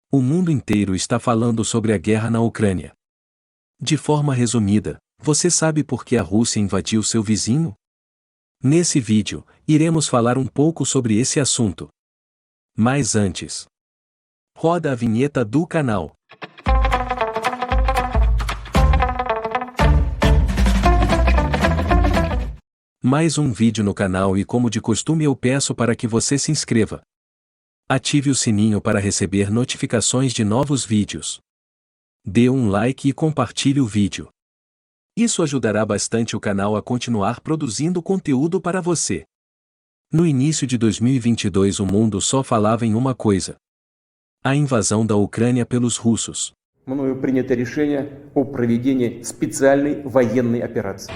O mundo inteiro está falando sobre a guerra na Ucrânia. De forma resumida, você sabe por que a Rússia invadiu seu vizinho? Nesse vídeo, iremos falar um pouco sobre esse assunto. Mas antes, roda a vinheta do canal. Mais um vídeo no canal e como de costume eu peço para que você se inscreva. Ative o sininho para receber notificações de novos vídeos. Dê um like e compartilhe o vídeo. Isso ajudará bastante o canal a continuar produzindo conteúdo para você. No início de 2022 o mundo só falava em uma coisa: a invasão da Ucrânia pelos russos. Мною принято решение о проведении специальной военной операции.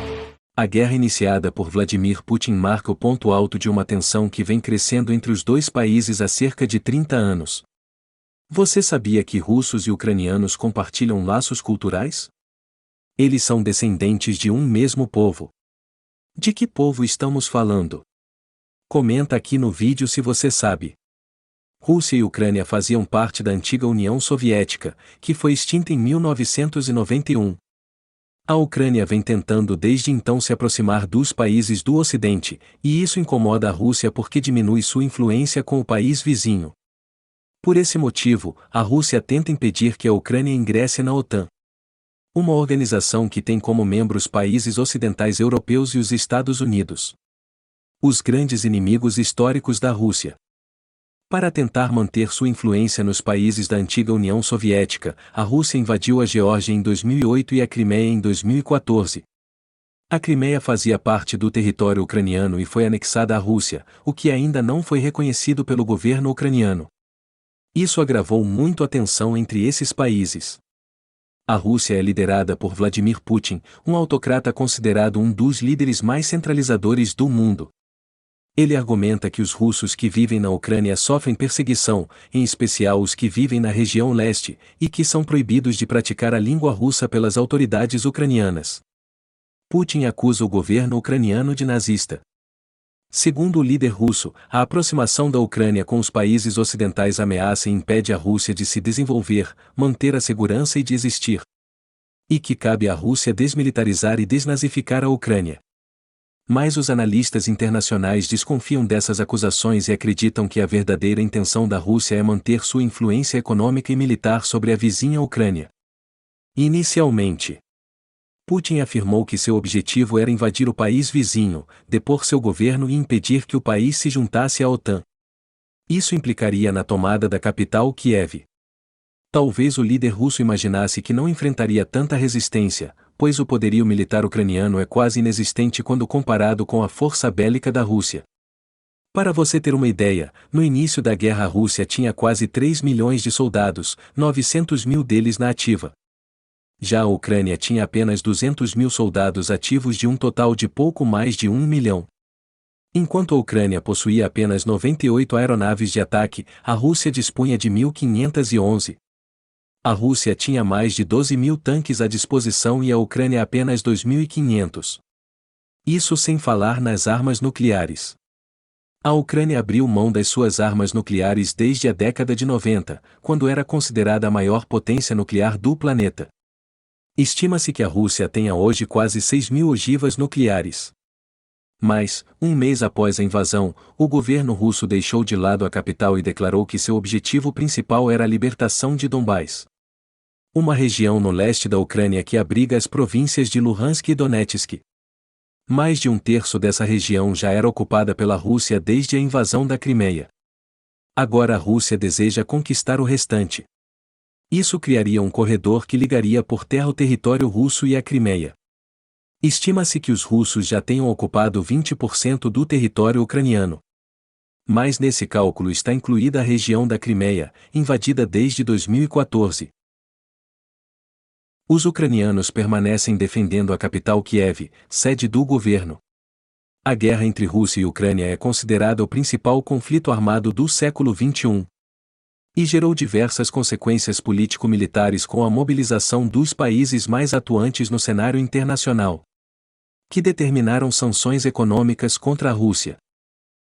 A guerra iniciada por Vladimir Putin marca o ponto alto de uma tensão que vem crescendo entre os dois países há cerca de 30 anos. Você sabia que russos e ucranianos compartilham laços culturais? Eles são descendentes de um mesmo povo. De que povo estamos falando? Comenta aqui no vídeo se você sabe. Rússia e Ucrânia faziam parte da antiga União Soviética, que foi extinta em 1991. A Ucrânia vem tentando desde então se aproximar dos países do Ocidente, e isso incomoda a Rússia porque diminui sua influência com o país vizinho. Por esse motivo, a Rússia tenta impedir que a Ucrânia ingresse na OTAN, uma organização que tem como membros países ocidentais europeus e os Estados Unidos, os grandes inimigos históricos da Rússia. Para tentar manter sua influência nos países da antiga União Soviética, a Rússia invadiu a Geórgia em 2008 e a Crimeia em 2014. A Crimeia fazia parte do território ucraniano e foi anexada à Rússia, o que ainda não foi reconhecido pelo governo ucraniano. Isso agravou muito a tensão entre esses países. A Rússia é liderada por Vladimir Putin, um autocrata considerado um dos líderes mais centralizadores do mundo. Ele argumenta que os russos que vivem na Ucrânia sofrem perseguição, em especial os que vivem na região leste, e que são proibidos de praticar a língua russa pelas autoridades ucranianas. Putin acusa o governo ucraniano de nazista. Segundo o líder russo, a aproximação da Ucrânia com os países ocidentais ameaça e impede a Rússia de se desenvolver, manter a segurança e de existir. E que cabe à Rússia desmilitarizar e desnazificar a Ucrânia. Mas os analistas internacionais desconfiam dessas acusações e acreditam que a verdadeira intenção da Rússia é manter sua influência econômica e militar sobre a vizinha Ucrânia. Inicialmente, Putin afirmou que seu objetivo era invadir o país vizinho, depor seu governo e impedir que o país se juntasse à OTAN. Isso implicaria na tomada da capital Kiev. Talvez o líder russo imaginasse que não enfrentaria tanta resistência, pois o poderio militar ucraniano é quase inexistente quando comparado com a força bélica da Rússia. Para você ter uma ideia, no início da guerra a Rússia tinha quase 3 milhões de soldados, 900 mil deles na ativa. Já a Ucrânia tinha apenas 200 mil soldados ativos de um total de pouco mais de 1 milhão. Enquanto a Ucrânia possuía apenas 98 aeronaves de ataque, a Rússia dispunha de 1.511. A Rússia tinha mais de 12 mil tanques à disposição e a Ucrânia apenas 2.500. Isso sem falar nas armas nucleares. A Ucrânia abriu mão das suas armas nucleares desde a década de 90, quando era considerada a maior potência nuclear do planeta. Estima-se que a Rússia tenha hoje quase 6.000 ogivas nucleares. Mas, um mês após a invasão, o governo russo deixou de lado a capital e declarou que seu objetivo principal era a libertação de Donbás, uma região no leste da Ucrânia que abriga as províncias de Luhansk e Donetsk. Mais de um terço dessa região já era ocupada pela Rússia desde a invasão da Crimeia. Agora a Rússia deseja conquistar o restante. Isso criaria um corredor que ligaria por terra o território russo e a Crimeia. Estima-se que os russos já tenham ocupado 20% do território ucraniano. Mas nesse cálculo está incluída a região da Crimeia, invadida desde 2014. Os ucranianos permanecem defendendo a capital Kiev, sede do governo. A guerra entre Rússia e Ucrânia é considerada o principal conflito armado do século XXI. E gerou diversas consequências político-militares com a mobilização dos países mais atuantes no cenário internacional, que determinaram sanções econômicas contra a Rússia.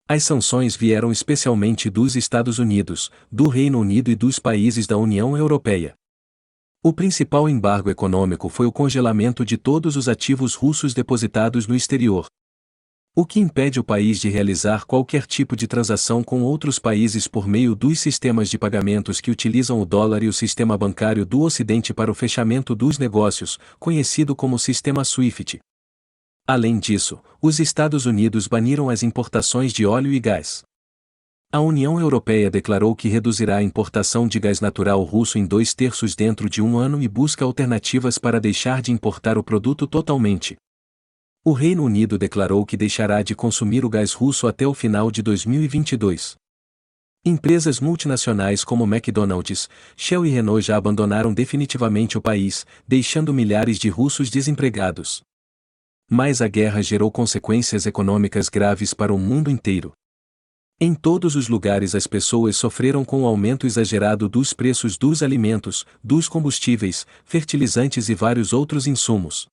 As sanções vieram especialmente dos Estados Unidos, do Reino Unido e dos países da União Europeia. O principal embargo econômico foi o congelamento de todos os ativos russos depositados no exterior, o que impede o país de realizar qualquer tipo de transação com outros países por meio dos sistemas de pagamentos que utilizam o dólar e o sistema bancário do Ocidente para o fechamento dos negócios, conhecido como sistema SWIFT. Além disso, os Estados Unidos baniram as importações de óleo e gás. A União Europeia declarou que reduzirá a importação de gás natural russo em 2/3 dentro de um ano e busca alternativas para deixar de importar o produto totalmente. O Reino Unido declarou que deixará de consumir o gás russo até o final de 2022. Empresas multinacionais como McDonald's, Shell e Renault já abandonaram definitivamente o país, deixando milhares de russos desempregados. Mas a guerra gerou consequências econômicas graves para o mundo inteiro. Em todos os lugares as pessoas sofreram com o aumento exagerado dos preços dos alimentos, dos combustíveis, fertilizantes e vários outros insumos.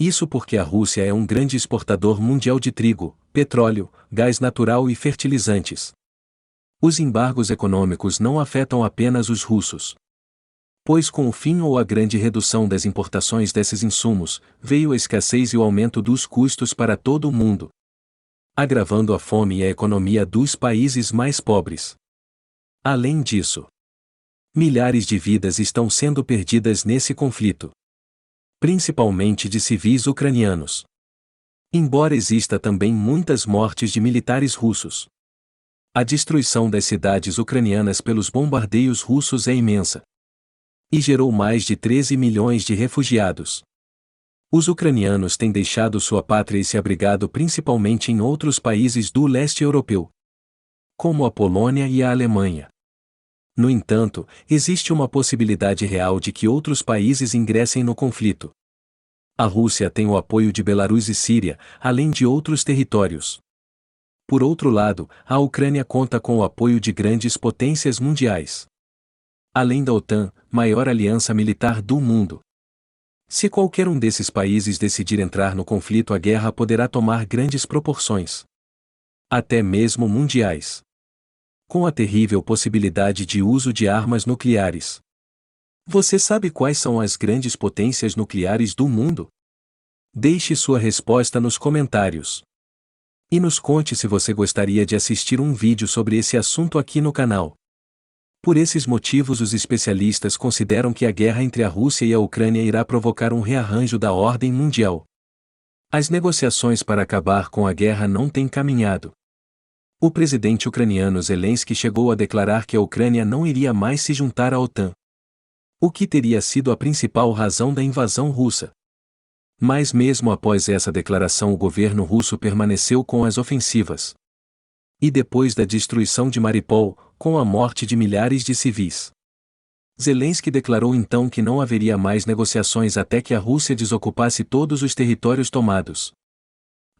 Isso porque a Rússia é um grande exportador mundial de trigo, petróleo, gás natural e fertilizantes. Os embargos econômicos não afetam apenas os russos. Pois com o fim ou a grande redução das importações desses insumos, veio a escassez e o aumento dos custos para todo o mundo, agravando a fome e a economia dos países mais pobres. Além disso, milhares de vidas estão sendo perdidas nesse conflito, principalmente de civis ucranianos. Embora exista também muitas mortes de militares russos, a destruição das cidades ucranianas pelos bombardeios russos é imensa e gerou mais de 13 milhões de refugiados. Os ucranianos têm deixado sua pátria e se abrigado principalmente em outros países do leste europeu, como a Polônia e a Alemanha. No entanto, existe uma possibilidade real de que outros países ingressem no conflito. A Rússia tem o apoio de Belarus e Síria, além de outros territórios. Por outro lado, a Ucrânia conta com o apoio de grandes potências mundiais, além da OTAN, maior aliança militar do mundo. Se qualquer um desses países decidir entrar no conflito, a guerra poderá tomar grandes proporções, até mesmo mundiais, com a terrível possibilidade de uso de armas nucleares. Você sabe quais são as grandes potências nucleares do mundo? Deixe sua resposta nos comentários. E nos conte se você gostaria de assistir um vídeo sobre esse assunto aqui no canal. Por esses motivos, os especialistas consideram que a guerra entre a Rússia e a Ucrânia irá provocar um rearranjo da ordem mundial. As negociações para acabar com a guerra não têm caminhado. O presidente ucraniano Zelensky chegou a declarar que a Ucrânia não iria mais se juntar à OTAN, o que teria sido a principal razão da invasão russa. Mas mesmo após essa declaração, o governo russo permaneceu com as ofensivas. E depois da destruição de Mariupol, com a morte de milhares de civis, Zelensky declarou então que não haveria mais negociações até que a Rússia desocupasse todos os territórios tomados.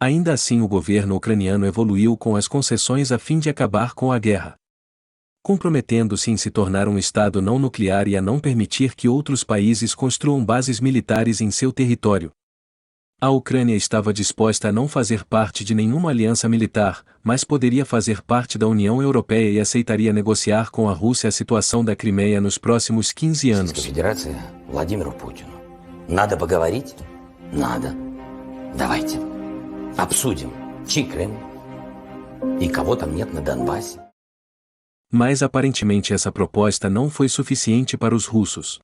Ainda assim, o governo ucraniano evoluiu com as concessões a fim de acabar com a guerra, comprometendo-se em se tornar um Estado não nuclear e a não permitir que outros países construam bases militares em seu território. A Ucrânia estava disposta a não fazer parte de nenhuma aliança militar, mas poderia fazer parte da União Europeia e aceitaria negociar com a Rússia a situação da Crimeia nos próximos 15 anos. Федерация Владимиру Путину. Надо поговорить? Надо. Давайте. Обсудим, чей Крым и кого там нет на Донбассе. Mas aparentemente essa proposta não foi suficiente para os russos.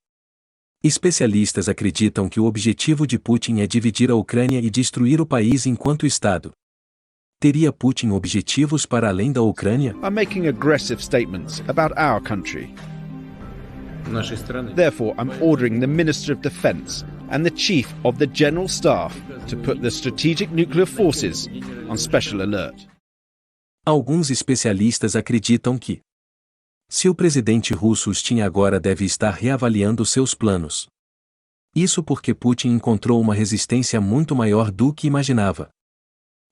Especialistas acreditam que o objetivo de Putin é dividir a Ucrânia e destruir o país enquanto Estado. Teria Putin objetivos para além da Ucrânia? Are making aggressive statements about our country. Therefore, I'm ordering the Minister of Defense and the Chief of the General Staff to put the strategic nuclear forces on special alert. Alguns especialistas acreditam que, se o presidente russo os tinha agora, deve estar reavaliando seus planos. Isso porque Putin encontrou uma resistência muito maior do que imaginava.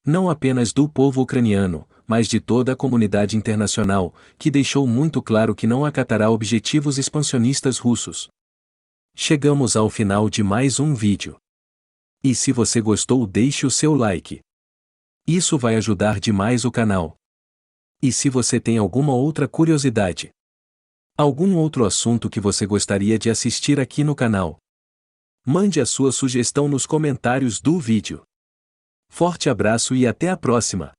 Não apenas do povo ucraniano, mas de toda a comunidade internacional, que deixou muito claro que não acatará objetivos expansionistas russos. Chegamos ao final de mais um vídeo. E se você gostou, deixe o seu like. Isso vai ajudar demais o canal. E se você tem alguma outra curiosidade? Algum outro assunto que você gostaria de assistir aqui no canal? Mande a sua sugestão nos comentários do vídeo. Forte abraço e até a próxima!